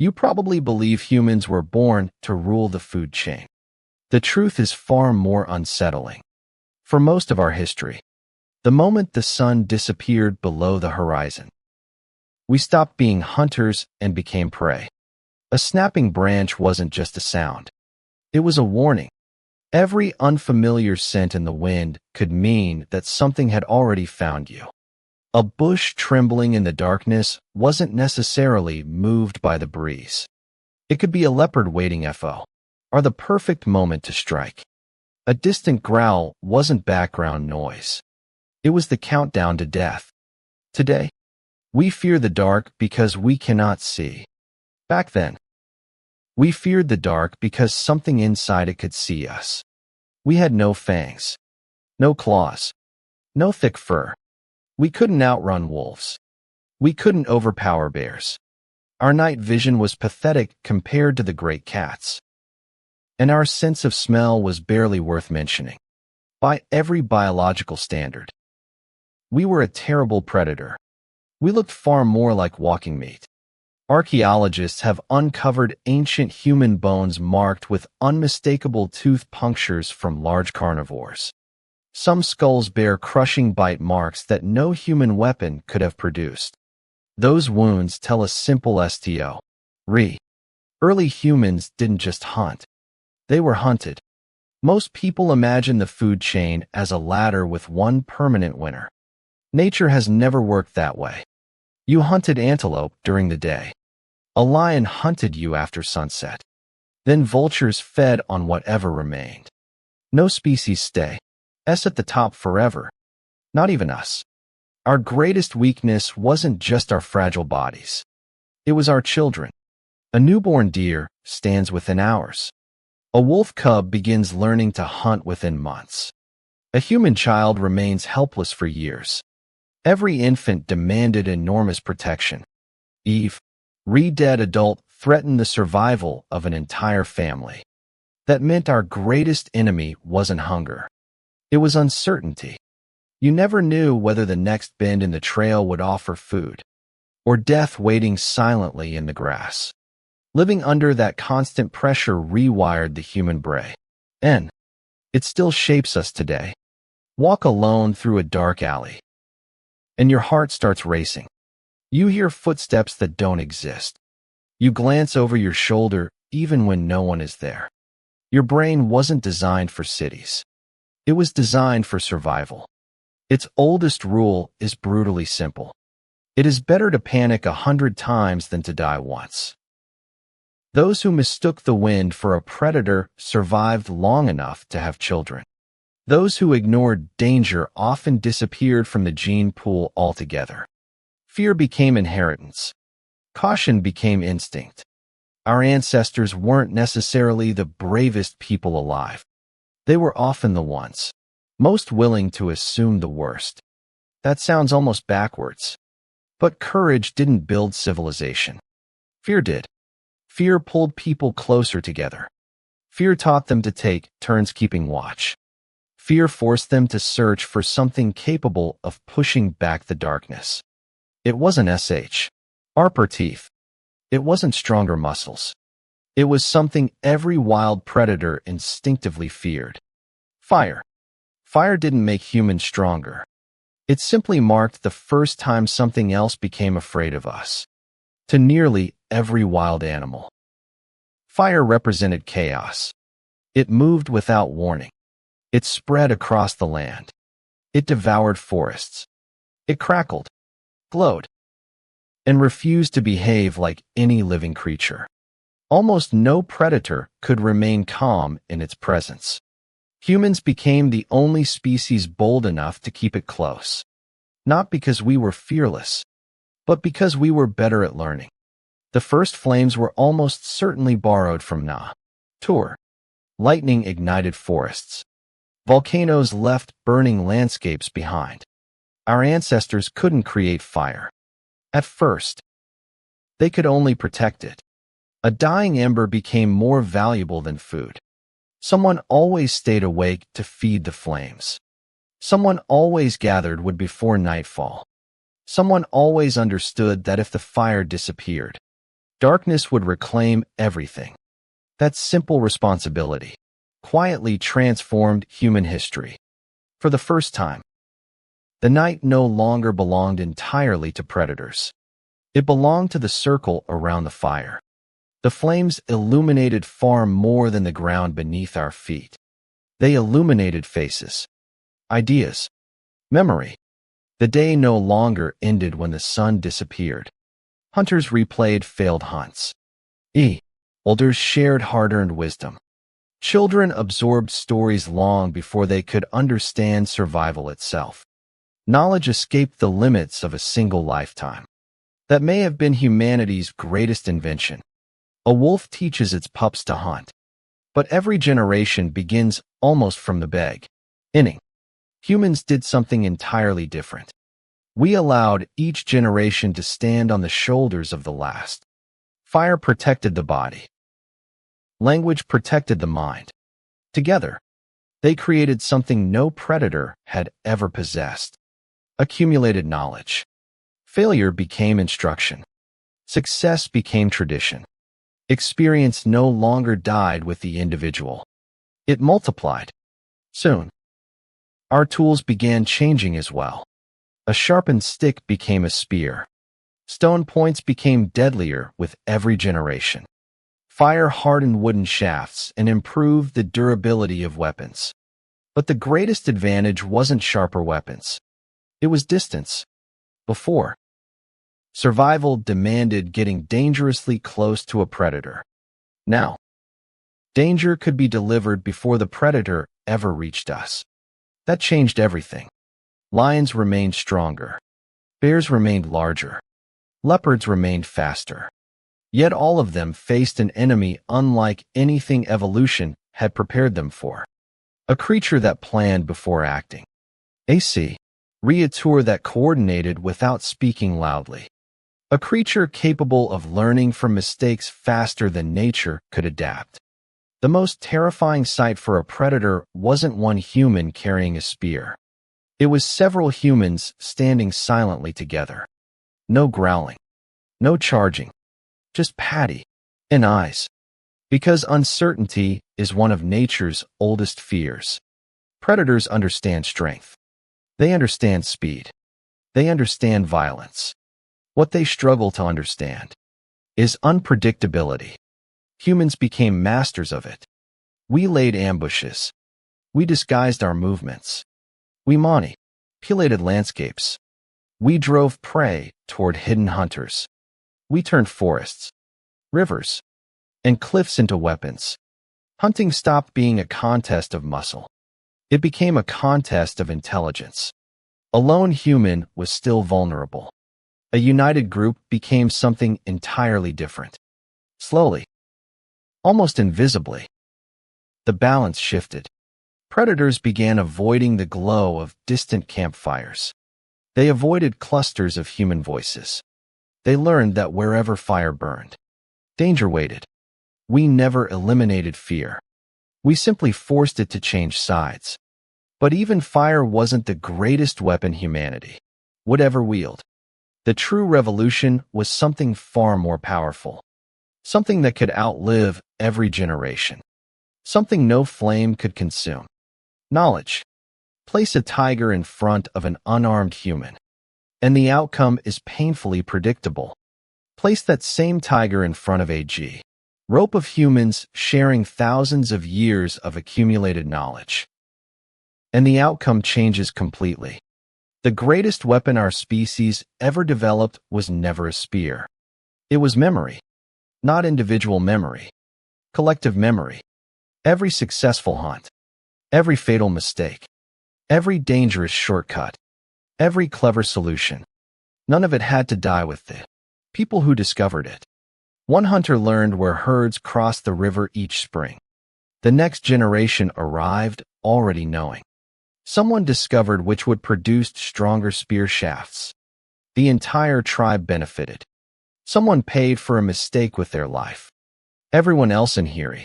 You probably believe humans were born to rule the food chain. The truth is far more unsettling. For most of our history, the moment the sun disappeared below the horizon, we stopped being hunters and became prey. A snapping branch wasn't just a sound. It was a warning. Every unfamiliar scent in the wind could mean that something had already found you. A bush trembling in the darkness wasn't necessarily moved by the breeze. It could be a leopard waiting FO, or the perfect moment to strike. A distant growl wasn't background noise. It was the countdown to death. Today, we fear the dark because we cannot see. Back then, we feared the dark because something inside it could see us. We had no fangs, no claws, no thick fur. We couldn't outrun wolves. We couldn't overpower bears. Our night vision was pathetic compared to the great cats. And our sense of smell was barely worth mentioning. By every biological standard, we were a terrible predator. We looked far more like walking meat. Archaeologists have uncovered ancient human bones marked with unmistakable tooth punctures from large carnivores. Some skulls bear crushing bite marks that no human weapon could have produced. Those wounds tell a simple story. Early humans didn't just hunt. They were hunted. Most people imagine the food chain as a ladder with one permanent winner. Nature has never worked that way. You hunted antelope during the day. A lion hunted you after sunset. Then vultures fed on whatever remained. No species stays at the top forever. Not even us. Our greatest weakness wasn't just our fragile bodies. It was our children. A newborn deer stands within hours. A wolf cub begins learning to hunt within months. A human child remains helpless for years. Every infant demanded enormous protection. Dead adult threatened the survival of an entire family. That meant our greatest enemy wasn't hunger. It was uncertainty. You never knew whether the next bend in the trail would offer food, or death waiting silently in the grass. Living under that constant pressure rewired the human brain. And it still shapes us today. Walk alone through a dark alley, and your heart starts racing. You hear footsteps that don't exist. You glance over your shoulder even when no one is there. Your brain wasn't designed for cities. It was designed for survival. Its oldest rule is brutally simple. It is better to panic 100 times than to die once. Those who mistook the wind for a predator survived long enough to have children. Those who ignored danger often disappeared from the gene pool altogether. Fear became inheritance. Caution became instinct. Our ancestors weren't necessarily the bravest people alive. They were often the ones most willing to assume the worst. That sounds almost backwards. But courage didn't build civilization. Fear did. Fear pulled people closer together. Fear taught them to take turns keeping watch. Fear forced them to search for something capable of pushing back the darkness. It wasn't sharper teeth. It wasn't stronger muscles. It was something every wild predator instinctively feared. Fire. Fire didn't make humans stronger. It simply marked the first time something else became afraid of us. To nearly every wild animal, fire represented chaos. It moved without warning. It spread across the land. It devoured forests. It crackled, glowed, and refused to behave like any living creature. Almost no predator could remain calm in its presence. Humans became the only species bold enough to keep it close. Not because we were fearless, but because we were better at learning. The first flames were almost certainly borrowed from nature. Lightning ignited forests. Volcanoes left burning landscapes behind. Our ancestors couldn't create fire. At first, they could only protect it. A dying ember became more valuable than food. Someone always stayed awake to feed the flames. Someone always gathered wood before nightfall. Someone always understood that if the fire disappeared, Darkness would reclaim everything. That simple responsibility quietly transformed human history. For the first time, the night no longer belonged entirely to predators. It belonged to the circle around the fire. The flames illuminated far more than the ground beneath our feet. They illuminated faces, ideas, memory. The day no longer ended when the sun disappeared. Hunters replayed failed hunts. Elders shared hard-earned wisdom. Children absorbed stories long before they could understand survival itself. Knowledge escaped the limits of a single lifetime. That may have been humanity's greatest invention. A wolf teaches its pups to hunt. But every generation begins almost from the beginning. Humans did something entirely different. We allowed each generation to stand on the shoulders of the last. Fire protected the body. Language protected the mind. Together, they created something no predator had ever possessed. Accumulated knowledge. Failure became instruction. Success became tradition. Experience no longer died with the individual. It multiplied. Soon, our tools began changing as well. A sharpened stick became a spear. Stone points became deadlier with every generation. Fire hardened wooden shafts and improved the durability of weapons. But the greatest advantage wasn't sharper weapons. It was distance. Before, survival demanded getting dangerously close to a predator. Now, danger could be delivered before the predator ever reached us. That changed everything. Lions remained stronger. Bears remained larger. Leopards remained faster. Yet all of them faced an enemy unlike anything evolution had prepared them for. A creature that planned before acting. A creature that coordinated without speaking loudly. A creature capable of learning from mistakes faster than nature could adapt. The most terrifying sight for a predator wasn't one human carrying a spear. It was several humans standing silently together. No growling. No charging. Just Patty and eyes. Because uncertainty is one of nature's oldest fears. Predators understand strength. They understand speed. They understand violence. What they struggle to understand is unpredictability. Humans became masters of it. We laid ambushes. We disguised our movements. We manipulated landscapes. We drove prey toward hidden hunters. We turned forests, rivers, and cliffs into weapons. Hunting stopped being a contest of muscle. It became a contest of intelligence. A lone human was still vulnerable. A united group became something entirely different. Slowly, almost invisibly, the balance shifted. Predators began avoiding the glow of distant campfires. They avoided clusters of human voices. They learned that wherever fire burned, danger waited. We never eliminated fear. We simply forced it to change sides. But even fire wasn't the greatest weapon humanity would ever wield. The true revolution was something far more powerful. Something that could outlive every generation. Something no flame could consume. Knowledge. Place a tiger in front of an unarmed human, and the outcome is painfully predictable. Place that same tiger in front of a rope of humans sharing thousands of years of accumulated knowledge, and the outcome changes completely. The greatest weapon our species ever developed was never a spear. It was memory. Not individual memory. Collective memory. Every successful hunt. Every fatal mistake. Every dangerous shortcut. Every clever solution. None of it had to die with the people who discovered it. One hunter learned where herds crossed the river each spring. The next generation arrived already knowing. Someone discovered which would produce stronger spear shafts. The entire tribe benefited. Someone paid for a mistake with their life. Everyone else in here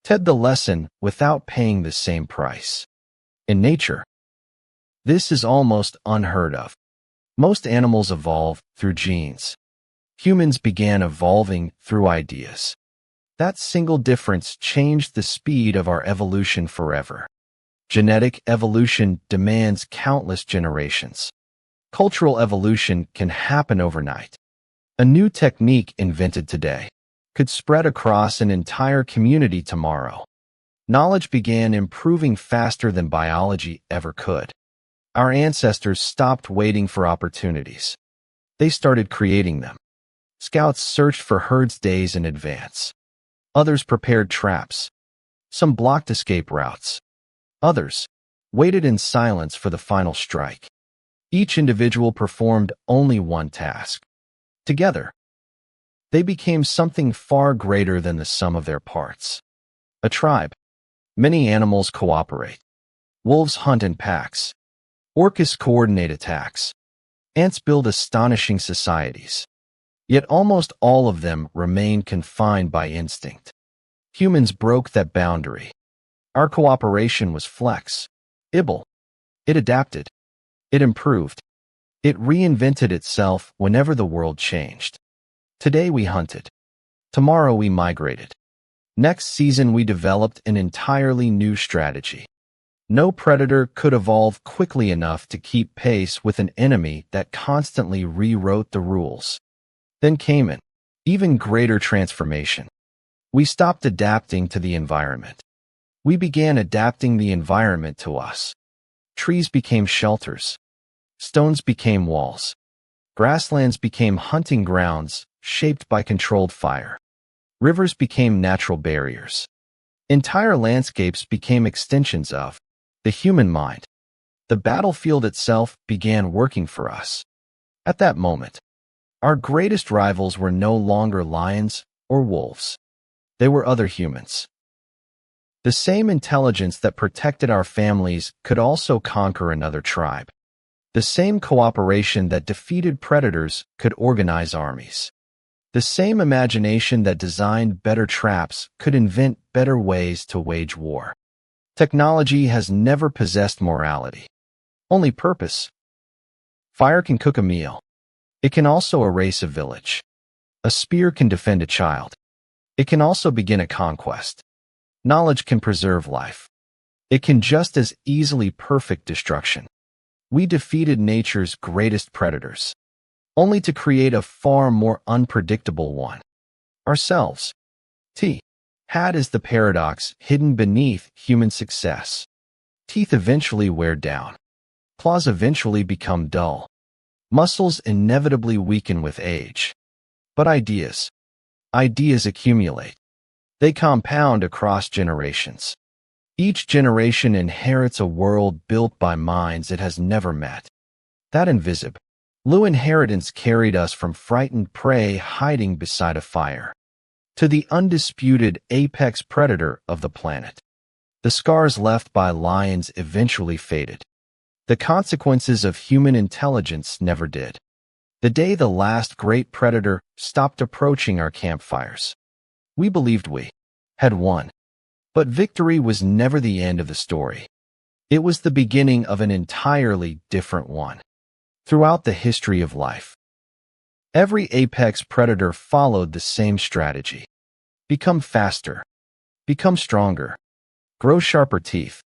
took the lesson without paying the same price. In nature, this is almost unheard of. Most animals evolve through genes. Humans began evolving through ideas. That single difference changed the speed of our evolution forever. Genetic evolution demands countless generations. Cultural evolution can happen overnight. A new technique invented today could spread across an entire community tomorrow. Knowledge began improving faster than biology ever could. Our ancestors stopped waiting for opportunities. They started creating them. Scouts searched for herds days in advance. Others prepared traps. Some blocked escape routes. Others waited in silence for the final strike. Each individual performed only one task. Together, they became something far greater than the sum of their parts. A tribe. Many animals cooperate. Wolves hunt in packs. Orcas coordinate attacks. Ants build astonishing societies. Yet almost all of them remain confined by instinct. Humans broke that boundary. Our cooperation was flexible. It adapted. It improved. It reinvented itself whenever the world changed. Today we hunted. Tomorrow we migrated. Next season we developed an entirely new strategy. No predator could evolve quickly enough to keep pace with an enemy that constantly rewrote the rules. Then came an even greater transformation. We stopped adapting to the environment. We began adapting the environment to us. Trees became shelters. Stones became walls. Grasslands became hunting grounds shaped by controlled fire. Rivers became natural barriers. Entire landscapes became extensions of the human mind. The battlefield itself began working for us. At that moment, our greatest rivals were no longer lions or wolves. They were other humans. The same intelligence that protected our families could also conquer another tribe. The same cooperation that defeated predators could organize armies. The same imagination that designed better traps could invent better ways to wage war. Technology has never possessed morality, only purpose. Fire can cook a meal. It can also erase a village. A spear can defend a child. It can also begin a conquest. Knowledge can preserve life. It can just as easily perfect destruction. We defeated nature's greatest predators, only to create a far more unpredictable one. Ourselves. Had is the paradox hidden beneath human success. Teeth eventually wear down. Claws eventually become dull. Muscles inevitably weaken with age. But ideas accumulate. They compound across generations. Each generation inherits a world built by minds it has never met. That invisible inheritance carried us from frightened prey hiding beside a fire to the undisputed apex predator of the planet. The scars left by lions eventually faded. The consequences of human intelligence never did. The day the last great predator stopped approaching our campfires, we believed we had won. But victory was never the end of the story. It was the beginning of an entirely different one. Throughout the history of life, every apex predator followed the same strategy. Become faster. Become stronger. Grow sharper teeth.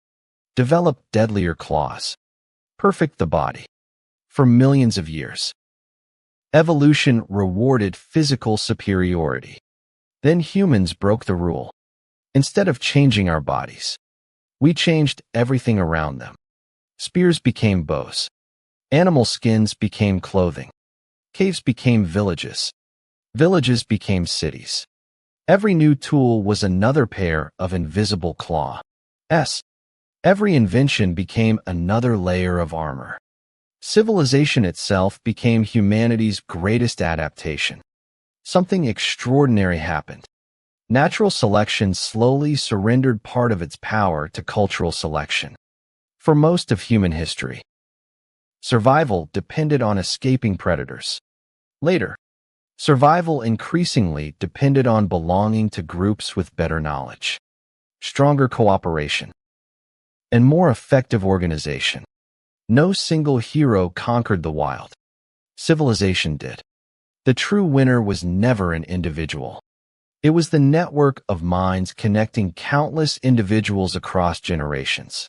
Develop deadlier claws. Perfect the body. For millions of years, evolution rewarded physical superiority. Then humans broke the rule. Instead of changing our bodies, we changed everything around them. Spears became bows. Animal skins became clothing. Caves became villages. Villages became cities. Every new tool was another pair of invisible claws. Every invention became another layer of armor. Civilization itself became humanity's greatest adaptation. Something extraordinary happened. Natural selection slowly surrendered part of its power to cultural selection. For most of human history, survival depended on escaping predators. Later, survival increasingly depended on belonging to groups with better knowledge, stronger cooperation, and more effective organization. No single hero conquered the wild. Civilization did. The true winner was never an individual. It was the network of minds connecting countless individuals across generations.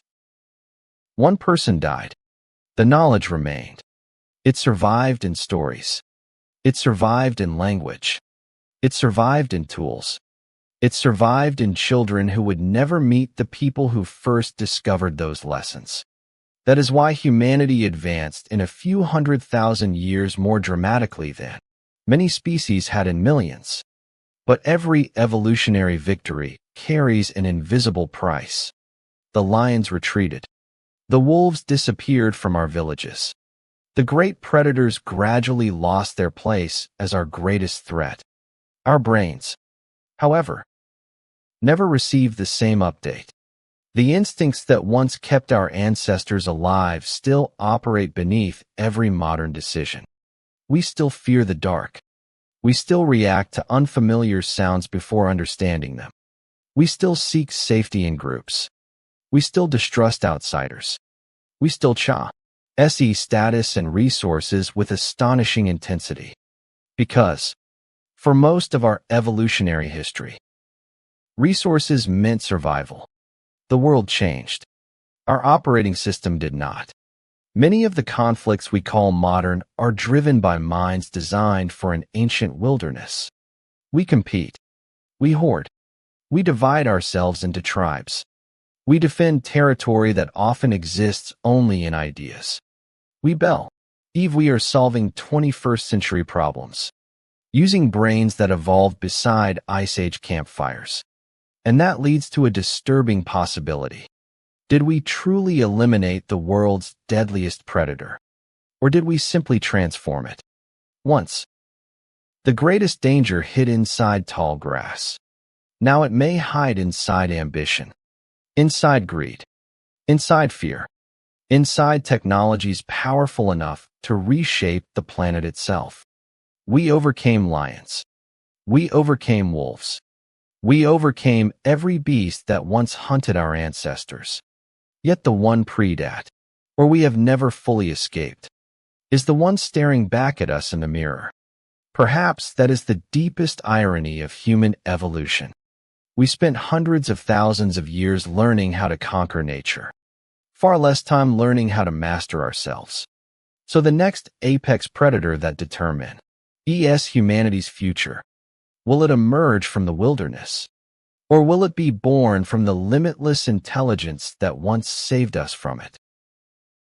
One person died. The knowledge remained. It survived in stories. It survived in language. It survived in tools. It survived in children who would never meet the people who first discovered those lessons. That is why humanity advanced in a few 100,000 years more dramatically than many species had in millions. But every evolutionary victory carries an invisible price. The lions retreated. The wolves disappeared from our villages. The great predators gradually lost their place as our greatest threat. Our brains, however, never received the same update. The instincts that once kept our ancestors alive still operate beneath every modern decision. We still fear the dark. We still react to unfamiliar sounds before understanding them. We still seek safety in groups. We still distrust outsiders. We still chase status and resources with astonishing intensity. Because, for most of our evolutionary history, resources meant survival. The world changed. Our operating system did not. Many of the conflicts we call modern are driven by minds designed for an ancient wilderness. We compete. We hoard. We divide ourselves into tribes. We defend territory that often exists only in ideas. We believe we are solving 21st century problems, using brains that evolved beside Ice Age campfires. And that leads to a disturbing possibility. Did we truly eliminate the world's deadliest predator? Or did we simply transform it? Once, the greatest danger hid inside tall grass. Now it may hide inside ambition, inside greed, inside fear, inside technologies powerful enough to reshape the planet itself. We overcame lions. We overcame wolves. We overcame every beast that once hunted our ancestors. Yet the one predat, or we have never fully escaped, is the one staring back at us in the mirror. Perhaps that is the deepest irony of human evolution. We spent hundreds of thousands of years learning how to conquer nature, far less time learning how to master ourselves. So the next apex predator that determines humanity's future, will it emerge from the wilderness? Or will it be born from the limitless intelligence that once saved us from it?